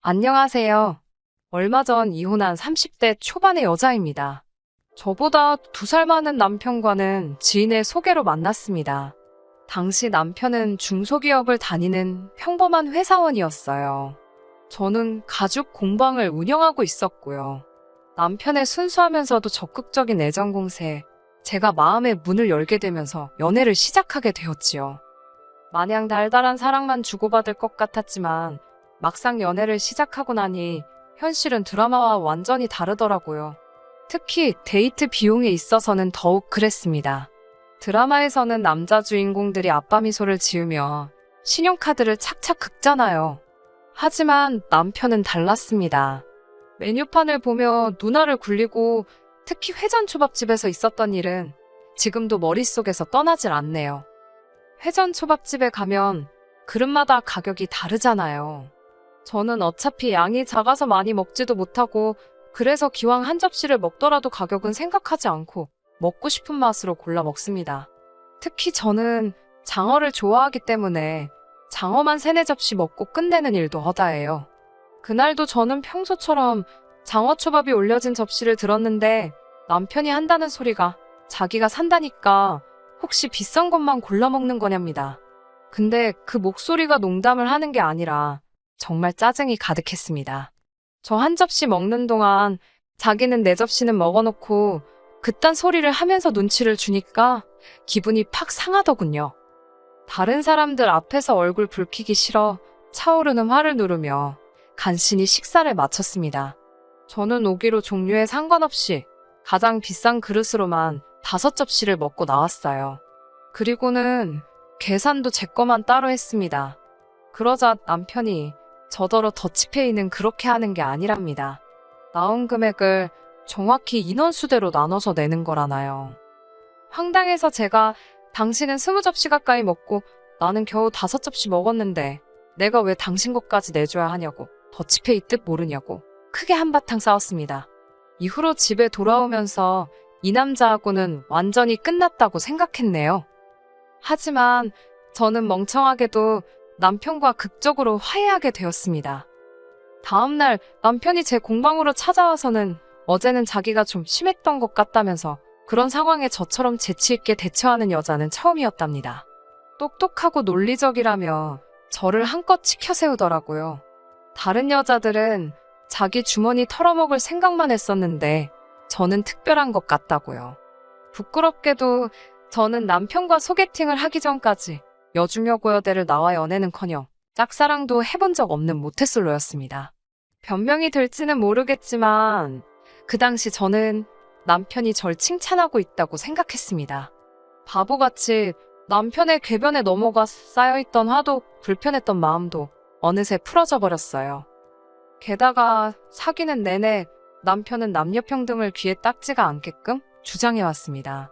안녕하세요. 얼마 전 이혼한 30대 초반의 여자입니다. 저보다 2살 많은 남편과는 지인의 소개로 만났습니다. 당시 남편은 중소기업을 다니는 평범한 회사원이었어요. 저는 가죽 공방을 운영하고 있었고요. 남편의 순수하면서도 적극적인 애정 공세에 제가 마음의 문을 열게 되면서 연애를 시작하게 되었지요. 마냥 달달한 사랑만 주고받을 것 같았지만 막상 연애를 시작하고 나니 현실은 드라마와 완전히 다르더라고요. 특히 데이트 비용에 있어서는 더욱 그랬습니다. 드라마에서는 남자 주인공들이 아빠 미소를 지으며 신용카드를 착착 긁잖아요. 하지만 남편은 달랐습니다. 메뉴판을 보며 눈알을 굴리고 특히 회전초밥집에서 있었던 일은 지금도 머릿속에서 떠나질 않네요. 회전초밥집에 가면 그릇마다 가격이 다르잖아요. 저는 어차피 양이 작아서 많이 먹지도 못하고 그래서 기왕 한 접시를 먹더라도 가격은 생각하지 않고 먹고 싶은 맛으로 골라 먹습니다. 특히 저는 장어를 좋아하기 때문에 장어만 3-4접시 먹고 끝내는 일도 허다해요. 그날도 저는 평소처럼 장어초밥이 올려진 접시를 들었는데 남편이 한다는 소리가 자기가 산다니까 혹시 비싼 것만 골라 먹는 거냐입니다. 근데 그 목소리가 농담을 하는 게 아니라 정말 짜증이 가득했습니다. 저 한 접시 먹는 동안 자기는 4접시는 먹어놓고 그딴 소리를 하면서 눈치를 주니까 기분이 팍 상하더군요. 다른 사람들 앞에서 얼굴 붉히기 싫어 차오르는 화를 누르며 간신히 식사를 마쳤습니다. 저는 오기로 종류에 상관없이 가장 비싼 그릇으로만 5접시를 먹고 나왔어요. 그리고는 계산도 제 거만 따로 했습니다. 그러자 남편이 저더러 더치페이는 그렇게 하는 게 아니랍니다. 나온 금액을 정확히 인원수대로 나눠서 내는 거라나요. 황당해서 제가 당신은 20접시 가까이 먹고 나는 겨우 5접시 먹었는데 내가 왜 당신 것까지 내줘야 하냐고 더치페이 뜻 모르냐고 크게 한바탕 싸웠습니다. 이후로 집에 돌아오면서 이 남자하고는 완전히 끝났다고 생각했네요. 하지만 저는 멍청하게도 남편과 극적으로 화해하게 되었습니다. 다음날 남편이 제 공방으로 찾아와서는 어제는 자기가 좀 심했던 것 같다면서 그런 상황에 저처럼 재치있게 대처하는 여자는 처음이었답니다. 똑똑하고 논리적이라며 저를 한껏 치켜세우더라고요. 다른 여자들은 자기 주머니 털어먹을 생각만 했었는데 저는 특별한 것 같다고요. 부끄럽게도 저는 남편과 소개팅을 하기 전까지 여중여고여대를 나와 연애는커녕 짝사랑도 해본 적 없는 모태솔로였습니다. 변명이 될지는 모르겠지만 그 당시 저는 남편이 절 칭찬하고 있다고 생각했습니다. 바보같이 남편의 궤변에 넘어가 쌓여있던 화도 불편했던 마음도 어느새 풀어져 버렸어요. 게다가 사귀는 내내 남편은 남녀평등을 귀에 딱지가 않게끔 주장해왔습니다.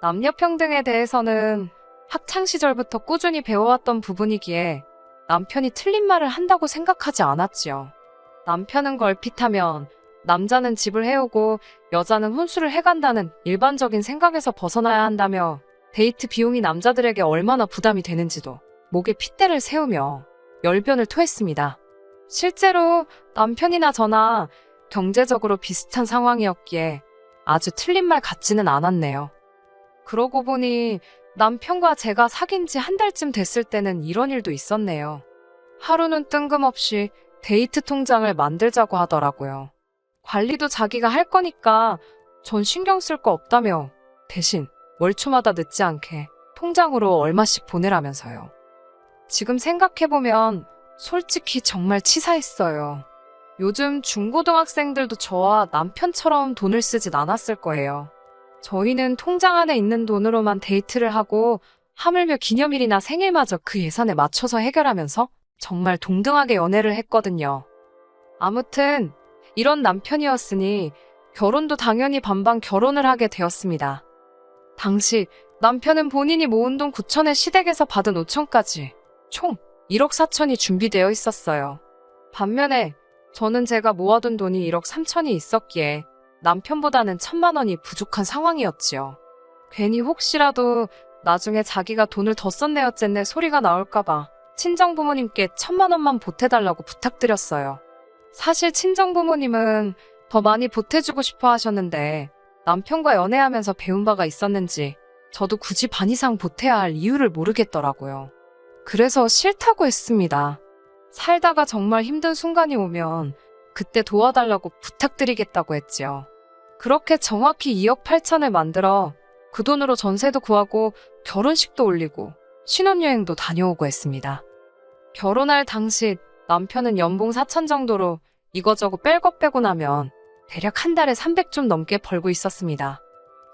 남녀평등에 대해서는 학창시절부터 꾸준히 배워왔던 부분이기에 남편이 틀린 말을 한다고 생각하지 않았지요. 남편은 걸핏하면 남자는 집을 해오고 여자는 혼수를 해간다는 일반적인 생각에서 벗어나야 한다며 데이트 비용이 남자들에게 얼마나 부담이 되는지도 목에 핏대를 세우며 열변을 토했습니다. 실제로 남편이나 저나 경제적으로 비슷한 상황이었기에 아주 틀린 말 같지는 않았네요. 그러고 보니 남편과 제가 사귄 지 1달쯤 됐을 때는 이런 일도 있었네요. 하루는 뜬금없이 데이트 통장을 만들자고 하더라고요. 관리도 자기가 할 거니까 전 신경 쓸 거 없다며 대신 월초마다 늦지 않게 통장으로 얼마씩 보내라면서요. 지금 생각해보면 솔직히 정말 치사했어요. 요즘 중고등학생들도 저와 남편처럼 돈을 쓰진 않았을 거예요. 저희는 통장 안에 있는 돈으로만 데이트를 하고 하물며 기념일이나 생일마저 그 예산에 맞춰서 해결하면서 정말 동등하게 연애를 했거든요. 아무튼 이런 남편이었으니 결혼도 당연히 반반 결혼을 하게 되었습니다. 당시 남편은 본인이 모은 돈 9천에 시댁에서 받은 5천까지 총 1억 4천이 준비되어 있었어요. 반면에 저는 제가 모아둔 돈이 1억 3천이 있었기에 남편보다는 1,000만 원이 부족한 상황이었지요. 괜히 혹시라도 나중에 자기가 돈을 더 썼네 어쨌네 소리가 나올까봐 친정부모님께 1,000만 원만 보태달라고 부탁드렸어요. 사실 친정부모님은 더 많이 보태주고 싶어 하셨는데 남편과 연애하면서 배운 바가 있었는지 저도 굳이 반 이상 보태야 할 이유를 모르겠더라고요. 그래서 싫다고 했습니다. 살다가 정말 힘든 순간이 오면 그때 도와달라고 부탁드리겠다고 했지요. 그렇게 정확히 2억 8천을 만들어 그 돈으로 전세도 구하고 결혼식도 올리고 신혼여행도 다녀오고 했습니다. 결혼할 당시 남편은 연봉 4천 정도로 이거저거 뺄 것 빼고 나면 대략 한 달에 300 좀 넘게 벌고 있었습니다.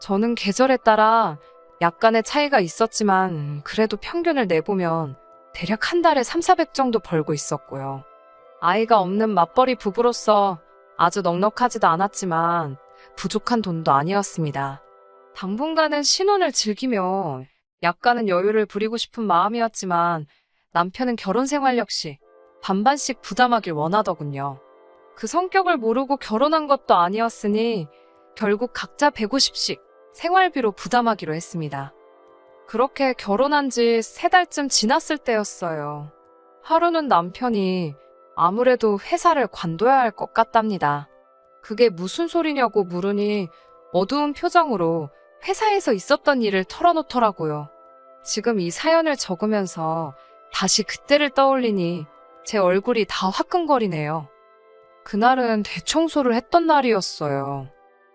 저는 계절에 따라 약간의 차이가 있었지만 그래도 평균을 내보면 대략 한 달에 3, 400 정도 벌고 있었고요. 아이가 없는 맞벌이 부부로서 아주 넉넉하지도 않았지만 부족한 돈도 아니었습니다. 당분간은 신혼을 즐기며 약간은 여유를 부리고 싶은 마음이었지만 남편은 결혼 생활 역시 반반씩 부담하길 원하더군요. 그 성격을 모르고 결혼한 것도 아니었으니 결국 각자 150씩 생활비로 부담하기로 했습니다. 그렇게 결혼한 지 3달쯤 지났을 때였어요. 하루는 남편이 아무래도 회사를 관둬야 할 것 같답니다. 그게 무슨 소리냐고 물으니 어두운 표정으로 회사에서 있었던 일을 털어놓더라고요. 지금 이 사연을 적으면서 다시 그때를 떠올리니 제 얼굴이 다 화끈거리네요. 그날은 대청소를 했던 날이었어요.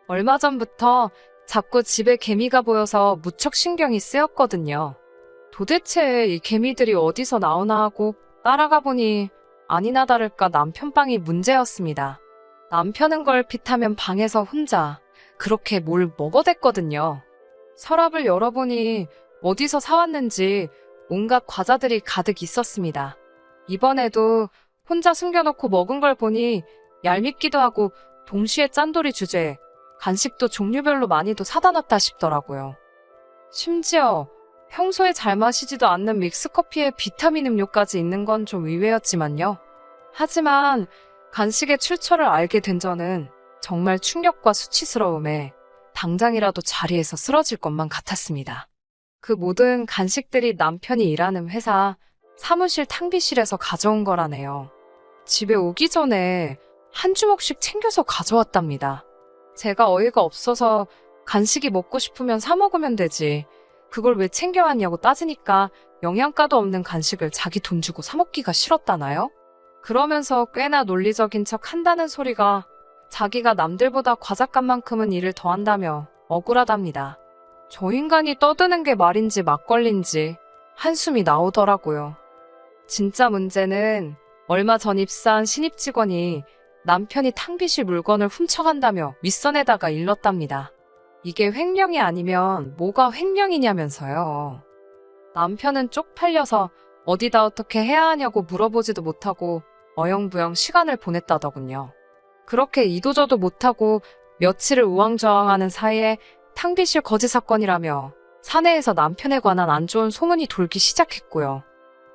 얼마 전부터 자꾸 집에 개미가 보여서 무척 신경이 쓰였거든요. 도대체 이 개미들이 어디서 나오나 하고 따라가 보니 아니나 다를까 남편 방이 문제였습니다. 남편은 걸핏하면 방에서 혼자 그렇게 뭘 먹어댔거든요. 서랍을 열어보니 어디서 사왔는지 온갖 과자들이 가득 있었습니다. 이번에도 혼자 숨겨놓고 먹은 걸 보니 얄밉기도 하고 동시에 짠돌이 주제에 간식도 종류별로 많이도 사다 놨다 싶더라고요. 심지어 평소에 잘 마시지도 않는 믹스커피에 비타민 음료까지 있는 건 좀 의외였지만요. 하지만 간식의 출처를 알게 된 저는 정말 충격과 수치스러움에 당장이라도 자리에서 쓰러질 것만 같았습니다. 그 모든 간식들이 남편이 일하는 회사 사무실 탕비실에서 가져온 거라네요. 집에 오기 전에 한 주먹씩 챙겨서 가져왔답니다. 제가 어이가 없어서 간식이 먹고 싶으면 사 먹으면 되지. 그걸 왜 챙겨왔냐고 따지니까 영양가도 없는 간식을 자기 돈 주고 사 먹기가 싫었다나요? 그러면서 꽤나 논리적인 척 한다는 소리가 자기가 남들보다 과잣값만큼은 일을 더 한다며 억울하답니다. 저 인간이 떠드는 게 말인지 막걸리인지 한숨이 나오더라고요. 진짜 문제는 얼마 전 입사한 신입 직원이 남편이 탕비실 물건을 훔쳐간다며 윗선에다가 일렀답니다. 이게 횡령이 아니면 뭐가 횡령이냐면서요. 남편은 쪽팔려서 어디다 어떻게 해야 하냐고 물어보지도 못하고 어영부영 시간을 보냈다더군요. 그렇게 이도저도 못하고 며칠을 우왕좌왕하는 사이에 탕비실 거지 사건이라며 사내에서 남편에 관한 안 좋은 소문이 돌기 시작했고요.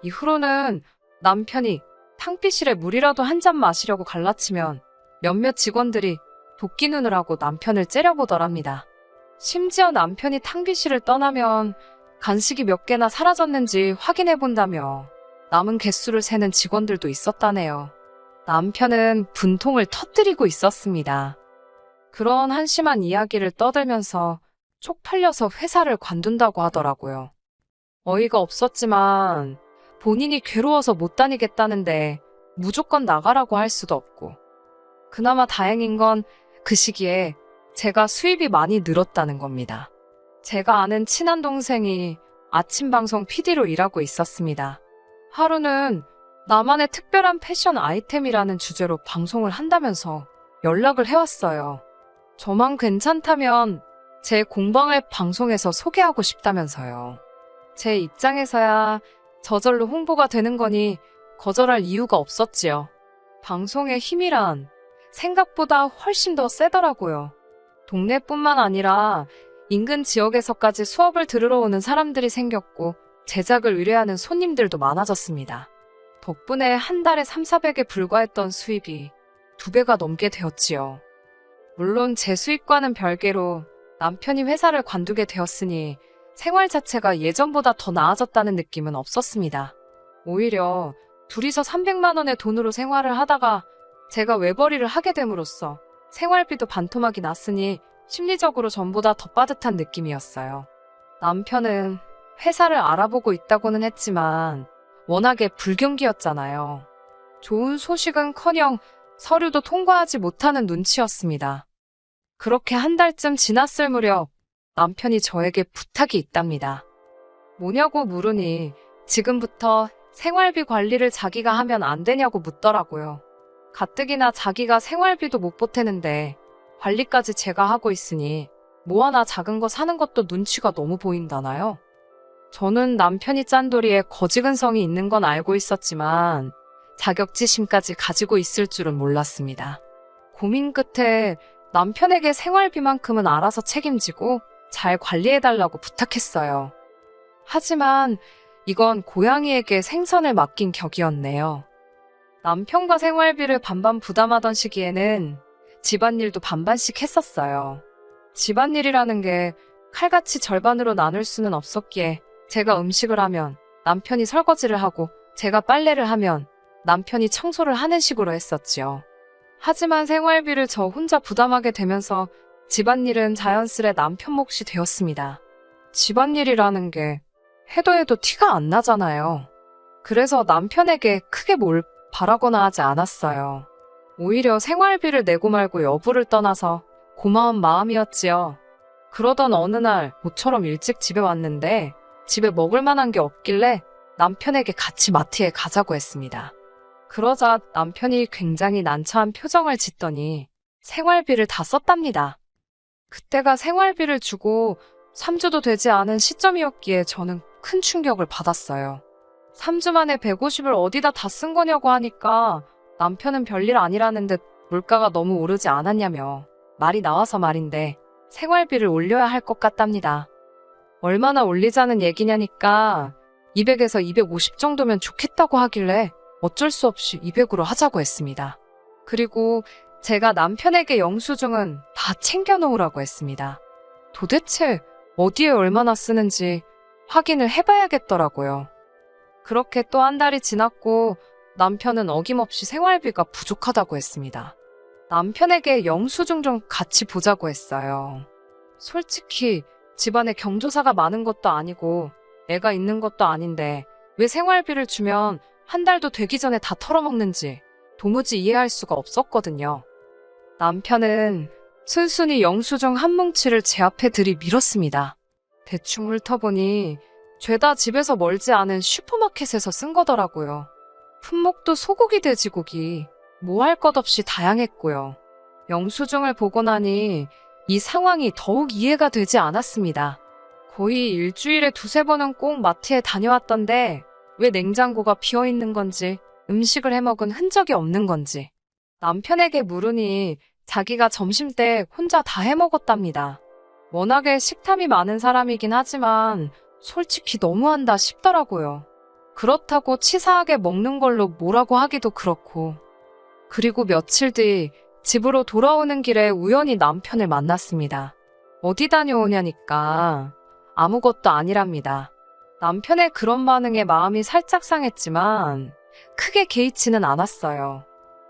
이후로는 남편이 탕비실에 물이라도 한 잔 마시려고 갈라치면 몇몇 직원들이 도끼 눈을 하고 남편을 째려보더랍니다. 심지어 남편이 탕비실을 떠나면 간식이 몇 개나 사라졌는지 확인해 본다며 남은 개수를 세는 직원들도 있었다네요. 남편은 분통을 터뜨리고 있었습니다. 그런 한심한 이야기를 떠들면서 쪽팔려서 회사를 관둔다고 하더라고요. 어이가 없었지만 본인이 괴로워서 못 다니겠다는데 무조건 나가라고 할 수도 없고. 그나마 다행인 건 그 시기에 제가 수입이 많이 늘었다는 겁니다. 제가 아는 친한 동생이 아침 방송 PD로 일하고 있었습니다. 하루는 나만의 특별한 패션 아이템이라는 주제로 방송을 한다면서 연락을 해왔어요. 저만 괜찮다면 제 공방을 방송에서 소개하고 싶다면서요. 제 입장에서야 저절로 홍보가 되는 거니 거절할 이유가 없었지요. 방송의 힘이란 생각보다 훨씬 더 세더라고요. 동네뿐만 아니라 인근 지역에서까지 수업을 들으러 오는 사람들이 생겼고 제작을 의뢰하는 손님들도 많아졌습니다. 덕분에 한 달에 3, 400에 불과했던 수입이 2배가 넘게 되었지요. 물론 제 수입과는 별개로 남편이 회사를 관두게 되었으니 생활 자체가 예전보다 더 나아졌다는 느낌은 없었습니다. 오히려 둘이서 300만 원의 돈으로 생활을 하다가 제가 외벌이를 하게 됨으로써 생활비도 반토막이 났으니 심리적으로 전보다 더 빠듯한 느낌이었어요. 남편은 회사를 알아보고 있다고는 했지만 워낙에 불경기였잖아요. 좋은 소식은커녕 서류도 통과하지 못하는 눈치였습니다. 그렇게 한 달쯤 지났을 무렵 남편이 저에게 부탁이 있답니다. 뭐냐고 물으니 지금부터 생활비 관리를 자기가 하면 안 되냐고 묻더라고요. 가뜩이나 자기가 생활비도 못 보태는데 관리까지 제가 하고 있으니 뭐 하나 작은 거 사는 것도 눈치가 너무 보인다나요? 저는 남편이 짠돌이에 거지근성이 있는 건 알고 있었지만 자격지심까지 가지고 있을 줄은 몰랐습니다. 고민 끝에 남편에게 생활비만큼은 알아서 책임지고 잘 관리해달라고 부탁했어요. 하지만 이건 고양이에게 생선을 맡긴 격이었네요. 남편과 생활비를 반반 부담하던 시기에는 집안일도 반반씩 했었어요. 집안일이라는 게 칼같이 절반으로 나눌 수는 없었기에 제가 음식을 하면 남편이 설거지를 하고 제가 빨래를 하면 남편이 청소를 하는 식으로 했었지요. 하지만 생활비를 저 혼자 부담하게 되면서 집안일은 자연스레 남편 몫이 되었습니다. 집안일이라는 게 해도 티가 안 나잖아요. 그래서 남편에게 크게 뭘 바라거나 하지 않았어요. 오히려 생활비를 내고 말고 여부를 떠나서 고마운 마음이었지요. 그러던 어느 날 모처럼 일찍 집에 왔는데 집에 먹을 만한 게 없길래 남편에게 같이 마트에 가자고 했습니다. 그러자 남편이 굉장히 난처한 표정을 짓더니 생활비를 다 썼답니다. 그때가 생활비를 주고 3주도 되지 않은 시점이었기에 저는 큰 충격을 받았어요. 3주 만에 150을 어디다 다 쓴 거냐고 하니까 남편은 별일 아니라는 듯 물가가 너무 오르지 않았냐며 말이 나와서 말인데 생활비를 올려야 할 것 같답니다. 얼마나 올리자는 얘기냐니까 200에서 250 정도면 좋겠다고 하길래 어쩔 수 없이 200으로 하자고 했습니다. 그리고 제가 남편에게 영수증은 다 챙겨놓으라고 했습니다. 도대체 어디에 얼마나 쓰는지 확인을 해봐야겠더라고요. 그렇게 또 한 달이 지났고 남편은 어김없이 생활비가 부족하다고 했습니다. 남편에게 영수증 좀 같이 보자고 했어요. 솔직히 집안에 경조사가 많은 것도 아니고 애가 있는 것도 아닌데 왜 생활비를 주면 한 달도 되기 전에 다 털어먹는지 도무지 이해할 수가 없었거든요. 남편은 순순히 영수증 한 뭉치를 제 앞에 들이밀었습니다. 대충 훑어보니 죄다 집에서 멀지 않은 슈퍼마켓에서 쓴 거더라고요. 품목도 소고기, 돼지고기, 뭐 할 것 없이 다양했고요. 영수증을 보고 나니 이 상황이 더욱 이해가 되지 않았습니다. 거의 일주일에 2~3번은 꼭 마트에 다녀왔던데 왜 냉장고가 비어있는 건지 음식을 해먹은 흔적이 없는 건지 남편에게 물으니 자기가 점심때 혼자 다 해먹었답니다. 워낙에 식탐이 많은 사람이긴 하지만 솔직히 너무한다 싶더라고요. 그렇다고 치사하게 먹는 걸로 뭐라고 하기도 그렇고. 그리고 며칠 뒤 집으로 돌아오는 길에 우연히 남편을 만났습니다. 어디 다녀오냐니까 아무것도 아니랍니다. 남편의 그런 반응에 마음이 살짝 상했지만 크게 개의치는 않았어요.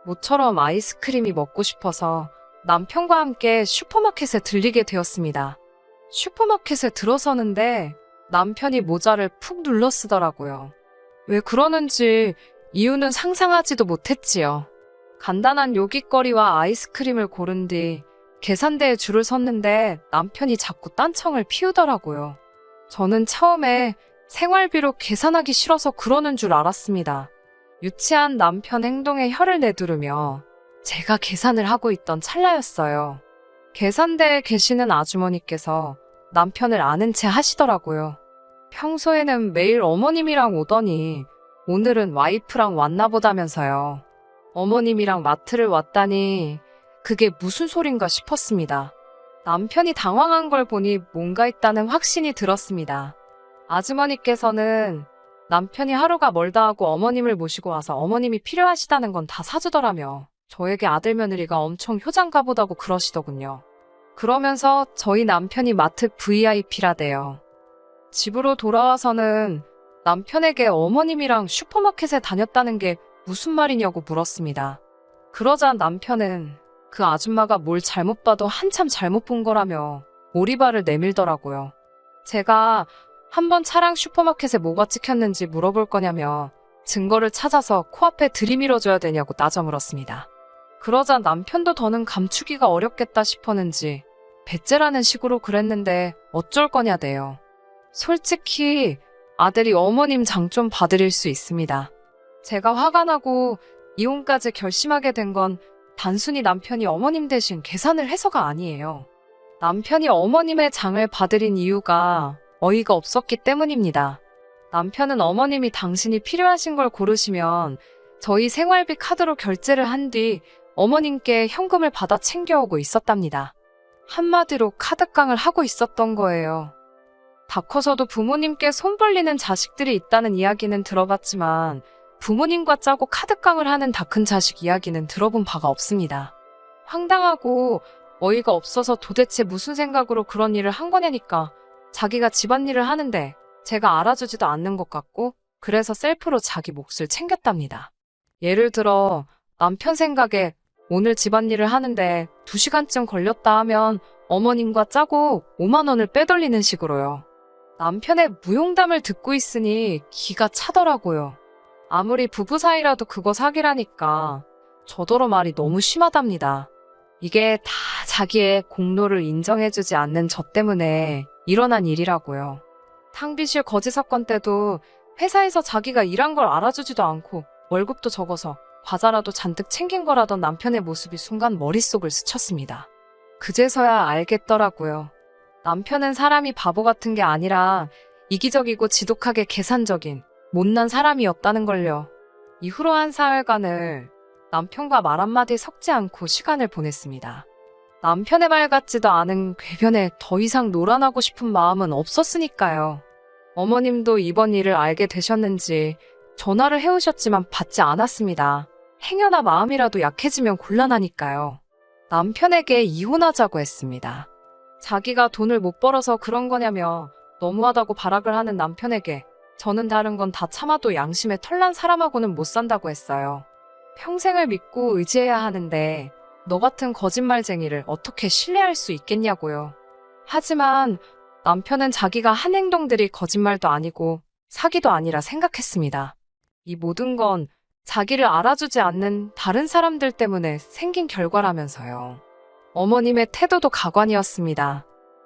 모처럼 아이스크림이 먹고 싶어서 남편과 함께 슈퍼마켓에 들리게 되었습니다. 슈퍼마켓에 들어서는데 남편이 모자를 푹 눌러 쓰더라고요. 왜 그러는지 이유는 상상하지도 못했지요. 간단한 요깃거리와 아이스크림을 고른 뒤 계산대에 줄을 섰는데 남편이 자꾸 딴청을 피우더라고요. 저는 처음에 생활비로 계산하기 싫어서 그러는 줄 알았습니다. 유치한 남편 행동에 혀를 내두르며 제가 계산을 하고 있던 찰나였어요. 계산대에 계시는 아주머니께서 남편을 아는 채 하시더라고요. 평소에는 매일 어머님이랑 오더니 오늘은 와이프랑 왔나 보다면서요. 어머님이랑 마트를 왔다니 그게 무슨 소린가 싶었습니다. 남편이 당황한 걸 보니 뭔가 있다는 확신이 들었습니다. 아주머니께서는 남편이 하루가 멀다 하고 어머님을 모시고 와서 어머님이 필요하시다는 건 다 사주더라며 저에게 아들 며느리가 엄청 효장가 보다고 그러시더군요. 그러면서 저희 남편이 마트 VIP라대요. 집으로 돌아와서는 남편에게 어머님이랑 슈퍼마켓에 다녔다는 게 무슨 말이냐고 물었습니다. 그러자 남편은 그 아줌마가 뭘 잘못 봐도 한참 잘못 본 거라며 오리발을 내밀더라고요. 제가 한번 차량 슈퍼마켓에 뭐가 찍혔는지 물어볼 거냐며 증거를 찾아서 코앞에 들이밀어줘야 되냐고 따져 물었습니다. 그러자 남편도 더는 감추기가 어렵겠다 싶었는지 배째라는 식으로 그랬는데 어쩔 거냐대요. 솔직히 아들이 어머님 장 좀 봐드릴 수 있습니다. 제가 화가 나고 이혼까지 결심하게 된 건 단순히 남편이 어머님 대신 계산을 해서가 아니에요. 남편이 어머님의 장을 봐드린 이유가 어이가 없었기 때문입니다. 남편은 어머님이 당신이 필요하신 걸 고르시면 저희 생활비 카드로 결제를 한 뒤 어머님께 현금을 받아 챙겨오고 있었답니다. 한마디로 카드깡을 하고 있었던 거예요. 다 커서도 부모님께 손 벌리는 자식들이 있다는 이야기는 들어봤지만 부모님과 짜고 카드깡을 하는 다 큰 자식 이야기는 들어본 바가 없습니다. 황당하고 어이가 없어서 도대체 무슨 생각으로 그런 일을 한 거냐니까 자기가 집안일을 하는데 제가 알아주지도 않는 것 같고 그래서 셀프로 자기 몫을 챙겼답니다. 예를 들어 남편 생각에 오늘 집안일을 하는데 2시간쯤 걸렸다 하면 어머님과 짜고 5만 원을 빼돌리는 식으로요. 남편의 무용담을 듣고 있으니 기가 차더라고요. 아무리 부부 사이라도 그거 사기라니까 저더러 말이 너무 심하답니다. 이게 다 자기의 공로를 인정해주지 않는 저 때문에 일어난 일이라고요. 탕비실 거지 사건 때도 회사에서 자기가 일한 걸 알아주지도 않고 월급도 적어서 과자라도 잔뜩 챙긴 거라던 남편의 모습이 순간 머릿속을 스쳤습니다. 그제서야 알겠더라고요. 남편은 사람이 바보 같은 게 아니라 이기적이고 지독하게 계산적인 못난 사람이었다는 걸요. 이후로 한 사흘간을 남편과 말 한마디 섞지 않고 시간을 보냈습니다. 남편의 말 같지도 않은 궤변에 더 이상 놀아나고 싶은 마음은 없었으니까요. 어머님도 이번 일을 알게 되셨는지 전화를 해오셨지만 받지 않았습니다. 행여나 마음이라도 약해지면 곤란하니까요. 남편에게 이혼하자고 했습니다. 자기가 돈을 못 벌어서 그런 거냐며 너무하다고 발악을 하는 남편에게 저는 다른 건 다 참아도 양심에 털난 사람하고는 못 산다고 했어요. 평생을 믿고 의지해야 하는데 너 같은 거짓말쟁이를 어떻게 신뢰할 수 있겠냐고요. 하지만 남편은 자기가 한 행동들이 거짓말도 아니고 사기도 아니라 생각했습니다. 이 모든 건 자기를 알아주지 않는 다른 사람들 때문에 생긴 결과라면서요. 어머님의 태도도 가관이었습니다.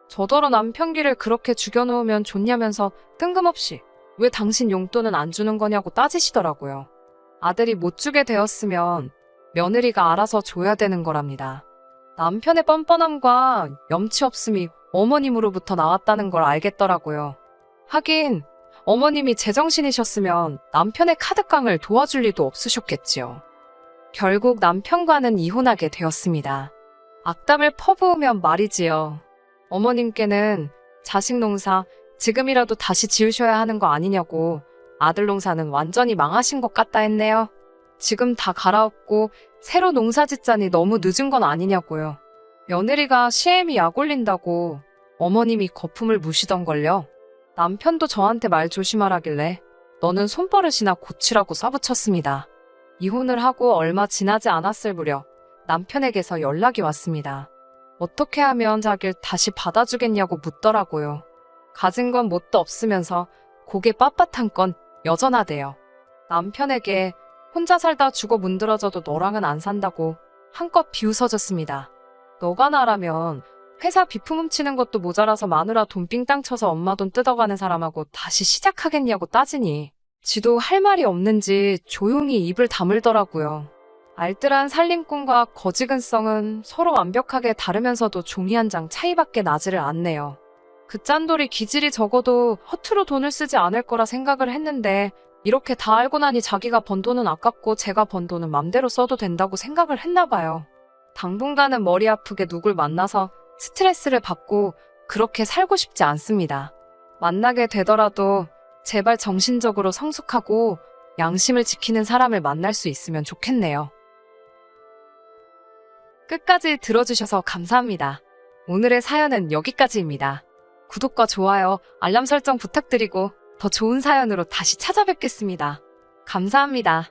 저더러 남편 귀를 그렇게 죽여놓으면 좋냐면서 뜬금없이 왜 당신 용돈은 안 주는 거냐고 따지시더라고요. 아들이 못 주게 되었으면 며느리가 알아서 줘야 되는 거랍니다. 남편의 뻔뻔함과 염치 없음이 어머님으로부터 나왔다는 걸 알겠더라고요. 하긴 어머님이 제정신이셨으면 남편의 카드깡을 도와줄 리도 없으셨겠지요. 결국 남편과는 이혼하게 되었습니다. 악담을 퍼부으면 말이지요. 어머님께는 자식 농사 지금이라도 다시 지으셔야 하는 거 아니냐고 아들 농사는 완전히 망하신 것 같다 했네요. 지금 다 갈아엎고 새로 농사 짓자니 너무 늦은 건 아니냐고요. 며느리가 시애미 약 올린다고 어머님이 거품을 무시던걸요. 남편도 저한테 말 조심하라길래 너는 손버릇이나 고치라고 싸붙였습니다. 이혼을 하고 얼마 지나지 않았을 무렵 남편에게서 연락이 왔습니다. 어떻게 하면 자기를 다시 받아주겠냐고 묻더라고요. 가진 건 뭣도 없으면서 고개 빳빳한 건 여전하대요. 남편에게 혼자 살다 죽어 문드러져도 너랑은 안 산다고 한껏 비웃어줬습니다. 너가 나라면 회사 비품 훔치는 것도 모자라서 마누라 돈 삥땅 쳐서 엄마 돈 뜯어가는 사람하고 다시 시작하겠냐고 따지니 지도 할 말이 없는지 조용히 입을 다물더라고요. 알뜰한 살림꾼과 거지근성은 서로 완벽하게 다르면서도 종이 한 장 차이밖에 나지를 않네요. 그 짠돌이 기질이 적어도 허투루 돈을 쓰지 않을 거라 생각을 했는데 이렇게 다 알고 나니 자기가 번 돈은 아깝고 제가 번 돈은 맘대로 써도 된다고 생각을 했나 봐요. 당분간은 머리 아프게 누굴 만나서 스트레스를 받고 그렇게 살고 싶지 않습니다. 만나게 되더라도 제발 정신적으로 성숙하고 양심을 지키는 사람을 만날 수 있으면 좋겠네요. 끝까지 들어주셔서 감사합니다. 오늘의 사연은 여기까지입니다. 구독과 좋아요, 알람 설정 부탁드리고 더 좋은 사연으로 다시 찾아뵙겠습니다. 감사합니다.